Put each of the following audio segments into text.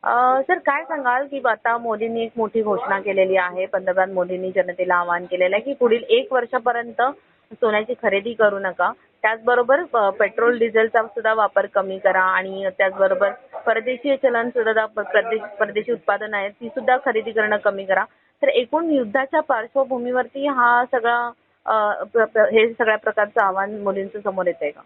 Sir काय सांगाल की आता मोदींनी एक मोठी घोषणा केलेली आहे. पंतप्रधान मोदींनी जनतेला आवाहन केलेलं आहे की पुढील 1 वर्षापर्यंत सोन्याची खरेदी करू नका. त्याचबरोबर पेट्रोल डिझेलचा सुद्धा वापर कमी करा आणि त्याचबरोबर परदेशी चलन सुद्धा परदेशी उत्पादनं आहेत ती सुद्धा खरेदी करणं कमी करा. तर एकूण युद्धाच्या पार्श्वभूमीवरती हा सगळा हे सगळ्या प्रकारचं आव्हान मोदींचं समोर येतंय का?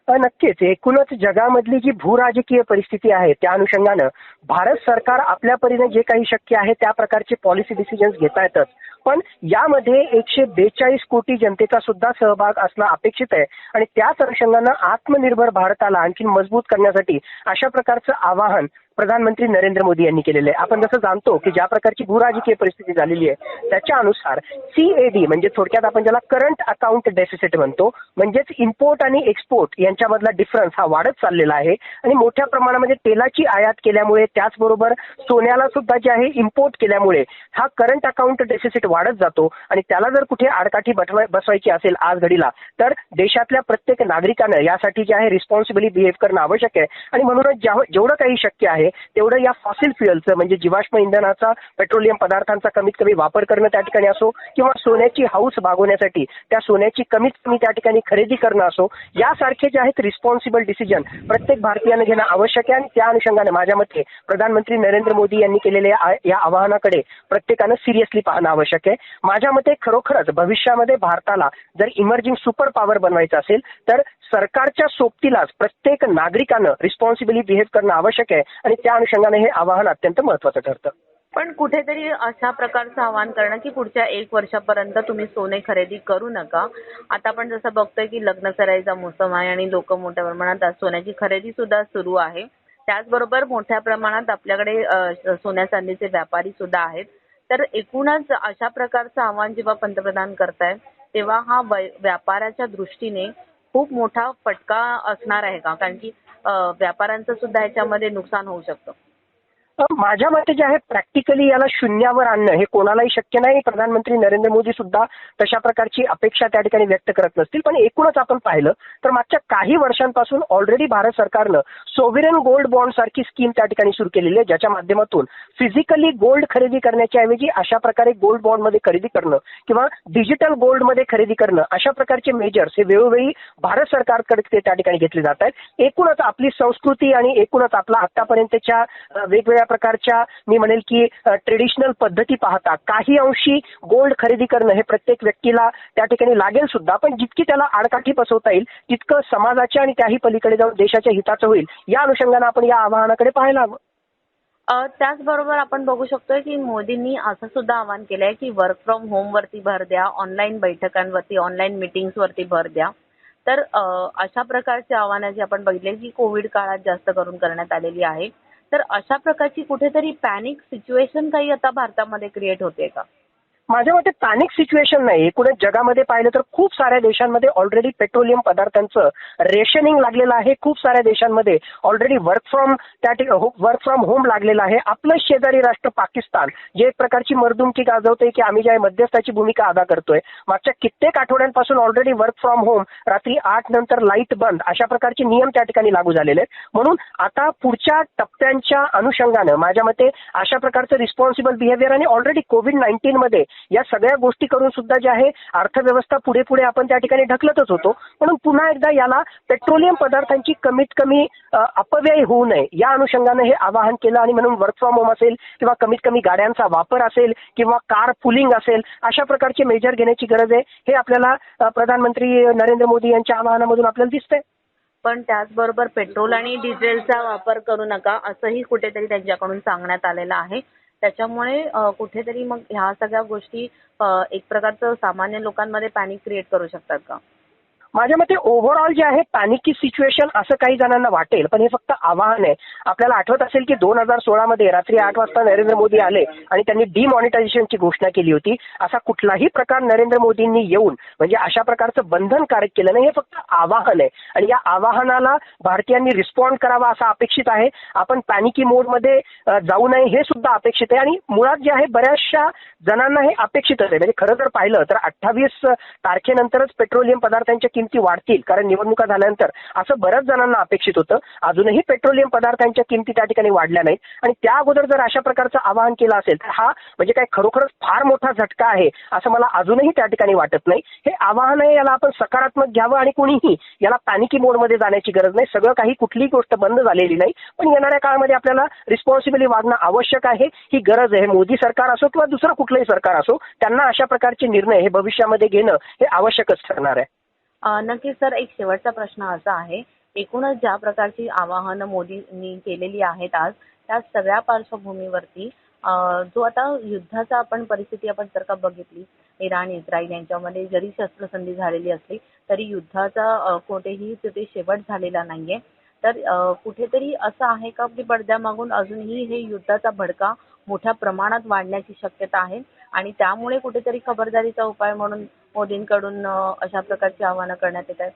नक्कीच. एकूणच जगामधली जी भूराजकीय परिस्थिती आहे त्या अनुषंगानं भारत सरकार आपल्या परीने जे काही शक्य आहे त्या प्रकारचे पॉलिसी डिसिजन्स घेता येतात. पण यामध्ये 142 कोटी जनतेचा सुद्धा सहभाग असणं अपेक्षित आहे आणि त्याच अनुषंगानं आत्मनिर्भर भारताला आणखी मजबूत करण्यासाठी अशा प्रकारचं आवाहन प्रधानमंत्री नरेंद्र मोदी यांनी केलेलं आहे. आपण जसं जाणतो की ज्या प्रकारची भूराजकीय परिस्थिती झालेली आहे त्याच्या अनुसार CAD म्हणजे थोडक्यात आपण ज्याला करंट अकाउंट डेफिसिट म्हणतो, म्हणजेच इम्पोर्ट आणि एक्सपोर्ट यांच्यामधला डिफरन्स हा वाढत चाललेला आहे आणि मोठ्या प्रमाणामध्ये तेलाची आयात केल्यामुळे त्याचबरोबर सोन्याला सुद्धा जे आहे इम्पोर्ट केल्यामुळे हा करंट अकाउंट डेफिसिट वाढत जातो आणि त्याला जर कुठे आडकाठी बसवायची असेल आज घडीला तर देशातल्या प्रत्येक नागरिकानं यासाठी जे आहे रिस्पॉन्सिबली बिहेव करणं आवश्यक आहे आणि म्हणूनच जेवढं काही शक्य आहे तेवढं या फॉसिल फ्युएलचं म्हणजे जीवाश्म इंधनाचा पेट्रोलियम पदार्थांचा कमीत कमी वापर करणं त्या ठिकाणी असो किंवा सोन्याची हौस भागवण्यासाठी त्या सोन्याची कमीत कमी त्या ठिकाणी खरेदी करणं असो यासारखे जे आहेत रिस्पॉन्सिबल डिसिजन प्रत्येक भारतीयानं घेणं आवश्यक आहे आणि त्या अनुषंगाने माझ्या मते प्रधानमंत्री नरेंद्र मोदी यांनी केलेल्या या आवाहनाकडे प्रत्येकानं सिरियसली पाहणं आवश्यक आहे. माझ्या मते खरोखरच भविष्यामध्ये भारताला जर इमर्जिंग सुपर पॉवर बनवायचं असेल तर सरकारच्या सोबतीलाच प्रत्येक नागरिकानं रिस्पॉन्सिबली बिहेव करणं आवश्यक आहे आणि त्या अनुषंगाने हे आवाहन अत्यंत महत्त्वाचं ठरतं. पण कुठेतरी अशा प्रकारचं आवाहन करणं की पुढच्या 1 वर्षापर्यंत तुम्ही सोने खरेदी करू नका. आता आपण जसं बघतोय की लग्न सराईचा मोसम आहे आणि लोक मोठ्या प्रमाणात सोन्याची खरेदी सुद्धा सुरू आहे. त्याचबरोबर मोठ्या प्रमाणात आपल्याकडे सोन्या चांदीचे व्यापारी सुद्धा आहेत. तर एकूणच अशा प्रकारचं आवाहन जेव्हा पंतप्रधान करतायत तेव्हा हा व्यापाराच्या दृष्टीने खूप मोठा फटका असणार आहे का? कारण की व्यापाऱ्यांचं सुद्धा याच्यामध्ये नुकसान होऊ शकतं. माझ्या मते जे आहे प्रॅक्टिकली याला शून्यावर आणणं हे कोणालाही शक्य नाही. प्रधानमंत्री नरेंद्र मोदी सुद्धा तशा प्रकारची अपेक्षा त्या ठिकाणी व्यक्त करत नसतील. पण एकूणच आपण पाहिलं तर मागच्या काही वर्षांपासून ऑलरेडी भारत सरकारनं सोव्हरेन गोल्ड बॉन्ड सारखी स्कीम त्या ठिकाणी सुरू केलेली आहे ज्याच्या माध्यमातून फिजिकली गोल्ड खरेदी करण्याच्या ऐवजी अशा प्रकारे गोल्ड बॉन्डमध्ये खरेदी करणं किंवा डिजिटल गोल्डमध्ये खरेदी करणं अशा प्रकारचे मेजर्स हे वेळोवेळी भारत सरकारकडे त्या ठिकाणी घेतले जात आहेत. एकूणच आपली संस्कृती आणि एकूणच आपला आतापर्यंतच्या वेगवेगळ्या प्रकारच्या मी म्हणेल की ट्रेडिशनल पद्धती पाहता काही अंशी गोल्ड खरेदी करणं हे प्रत्येक व्यक्तीला त्या ठिकाणी लागेल सुद्धा. पण जितकी त्याला आडकाठी बसवता येईल तितकं समाजाच्या आणि त्याही पलीकडे जाऊन देशाच्या हिताचं होईल या अनुषंगाने आपण या आवाहनाकडे पाहायला हवं. त्याचबरोबर आपण बघू शकतोय की मोदींनी असं सुद्धा आवाहन केलंय की वर्क फ्रॉम होम वरती भर द्या, ऑनलाईन बैठकांवरती ऑनलाईन मीटिंग्स वरती भर द्या. तर अशा प्रकारचे आव्हानं जे आपण बघितले की कोविड काळात जास्त करून करण्यात आलेली आहे. तर अशा प्रकारची कुठेतरी पॅनिक सिच्युएशन काही आता भारतामध्ये क्रिएट होते का? माझ्या मते पॅनिक सिच्युएशन नाही. एकूणच जगामध्ये पाहिलं तर खूप साऱ्या देशांमध्ये ऑलरेडी पेट्रोलियम पदार्थांचं रेशनिंग लागलेलं आहे. खूप साऱ्या देशांमध्ये ऑलरेडी वर्क फ्रॉम होम लागलेलं आहे. आपलं शेजारी राष्ट्र पाकिस्तान जे एक प्रकारची मर्दुमकी गाजवतंय की आम्ही ज्या मध्यस्थाची भूमिका अदा करतोय मागच्या कित्येक आठवड्यांपासून ऑलरेडी वर्क फ्रॉम होम रात्री 8 नंतर लाईट बंद अशा प्रकारचे नियम त्या ठिकाणी लागू झालेले आहेत. म्हणून आता पुढच्या टप्प्यांच्या अनुषंगानं माझ्या मते अशा प्रकारचं रिस्पॉन्सिबल बिहेवियर आणि ऑलरेडी कोविड-19 मध्ये या सगळ्या गोष्टी करून सुद्धा जे आहे अर्थव्यवस्था पुढे पुढे आपण त्या ठिकाणी ढकलतच होतो. म्हणून पुन्हा एकदा याला पेट्रोलियम पदार्थांची कमीत कमी अपव्यय होऊ नये या अनुषंगाने हे आवाहन केलं आणि म्हणून वर्क फ्रॉम होम असेल किंवा कमीत कमी गाड्यांचा वापर असेल किंवा कार पुलिंग असेल अशा प्रकारचे मेजर घेण्याची गरज आहे. हे आपल्याला प्रधानमंत्री नरेंद्र मोदी यांच्या आवाहनामधून आपल्याला दिसतंय. पण त्याचबरोबर पेट्रोल आणि डिझेलचा वापर करू नका असंही कुठेतरी त्यांच्याकडून सांगण्यात आलेलं आहे. त्याच्यामुळे कुठेतरी मग ह्या सगळ्या गोष्टी एक प्रकारचं सामान्य लोकांमध्ये पॅनिक क्रिएट करू शकतात का? माझ्या मते ओव्हरऑल जे आहे पॅनिकी सिच्युएशन असं काही जणांना वाटेल पण हे फक्त आवाहन आहे. आपल्याला आठवत असेल की 2016 मध्ये रात्री 8 वाजता नरेंद्र मोदी आले आणि त्यांनी डिमॉनिटायझेशनची घोषणा केली होती. असा कुठलाही प्रकार नरेंद्र मोदींनी येऊन म्हणजे अशा प्रकारचं बंधनकारक केलं नाही. हे फक्त आवाहन आहे आणि या आवाहनाला भारतीयांनी रिस्पॉन्ड करावा असा अपेक्षित आहे. आपण पॅनिकी मोडमध्ये जाऊ नये हे सुद्धा अपेक्षित आहे आणि मुळात जे आहे बऱ्याचशा जणांना हे अपेक्षितच आहे. म्हणजे खरं जर पाहिलं तर 28 तारखेनंतरच पेट्रोलियम पदार्थांच्या किमती वाढतील, कारण निवडणुका झाल्यानंतर असं बऱ्याच जणांना अपेक्षित होतं. अजूनही पेट्रोलियम पदार्थांच्या किमती त्या ठिकाणी वाढल्या नाहीत आणि त्या अगोदर जर अशा प्रकारचं आवाहन केलं असेल तर हा म्हणजे काय खरोखरच फार मोठा झटका आहे असं मला अजूनही त्या ठिकाणी वाटत नाही. हे आवाहन आहे, याला आपण सकारात्मक घ्यावं आणि कोणीही याला पॅनिकी मोडमध्ये जाण्याची गरज नाही. सगळं काही कुठलीही गोष्ट बंद झालेली नाही, पण येणाऱ्या काळामध्ये आपल्याला रिस्पॉन्सिबली वागणं आवश्यक आहे, ही गरज आहे. मोदी सरकार असो किंवा दुसरं कुठलंही सरकार असो, त्यांना अशा प्रकारचे निर्णय हे भविष्यामध्ये घेणं हे आवश्यकच ठरणार आहे. नक्कीच सर, एक शेवटचा प्रश्न असा आहे, एकूणच ज्या प्रकारची आवाहनं मोदींनी केलेली आहेत आज, त्या सगळ्या पार्श्वभूमीवरती जो आता युद्धाचा परिस्थिती आपण जर का बघितली, इराण इस्रायल यांच्यामध्ये जरी शस्त्रसंधी झालेली असली तरी युद्धाचा कोठेही तिथे शेवट झालेला नाहीये. तर कुठेतरी असं आहे का की पडद्यामागून अजूनही हे युद्धाचा भडका मोठ्या प्रमाणात वाढण्याची शक्यता आहे आणि त्यामुळे कुठेतरी खबरदारीचा उपाय म्हणून मोदींकडून अशा प्रकारची आवाहनं करण्यात येत आहेत?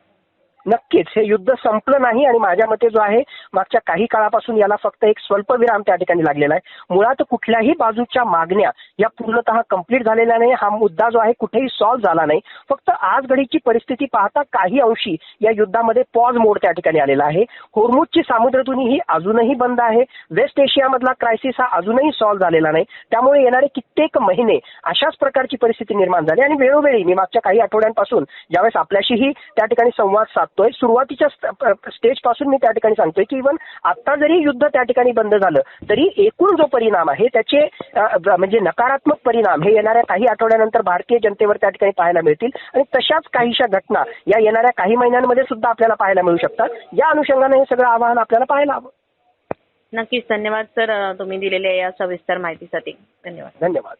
नक्कीच हे युद्ध संपलं नाही आणि माझ्या मते जो आहे मागच्या काही काळापासून याला फक्त एक स्वल्पविराम त्या ठिकाणी लागलेला आहे. मुळात कुठल्याही बाजूच्या मागण्या या पूर्णतः कंप्लीट झालेल्या नाही. हा मुद्दा जो आहे कुठेही सॉल्व्ह झाला नाही. फक्त आज घडीची परिस्थिती पाहता काही अंशी या युद्धामध्ये पॉज मोड त्या ठिकाणी आलेला आहे. होर्मुझची सामुद्रधुनी ही अजूनही बंद आहे. वेस्ट एशियामधला क्रायसिस हा अजूनही सॉल्व्ह झालेला नाही. त्यामुळे येणारे कित्येक महिने अशाच प्रकारची परिस्थिती निर्माण झाली आणि वेळोवेळी मी मागच्या काही आठवड्यांपासून ज्यावेळेस आपल्याशीही त्या ठिकाणी संवाद साधतो सुरुवातीच्या स्टेज पासून मी त्या ठिकाणी सांगतोय की इव्हन आता जरी युद्ध त्या ठिकाणी बंद झालं तरी एकूण जो परिणाम आहे त्याचे म्हणजे नकारात्मक परिणाम हे येणाऱ्या काही आठवड्यानंतर भारतीय जनतेवर त्या ठिकाणी पाहायला मिळतील आणि तशाच काहीशा घटना या येणाऱ्या काही महिन्यांमध्ये सुद्धा आपल्याला पाहायला मिळू शकतात. या अनुषंगाने हे सगळं आवाहन आपल्याला पाहायला हवं. नक्कीच. धन्यवाद सर, तुम्ही दिलेल्या या सविस्तर माहितीसाठी. धन्यवाद. धन्यवाद.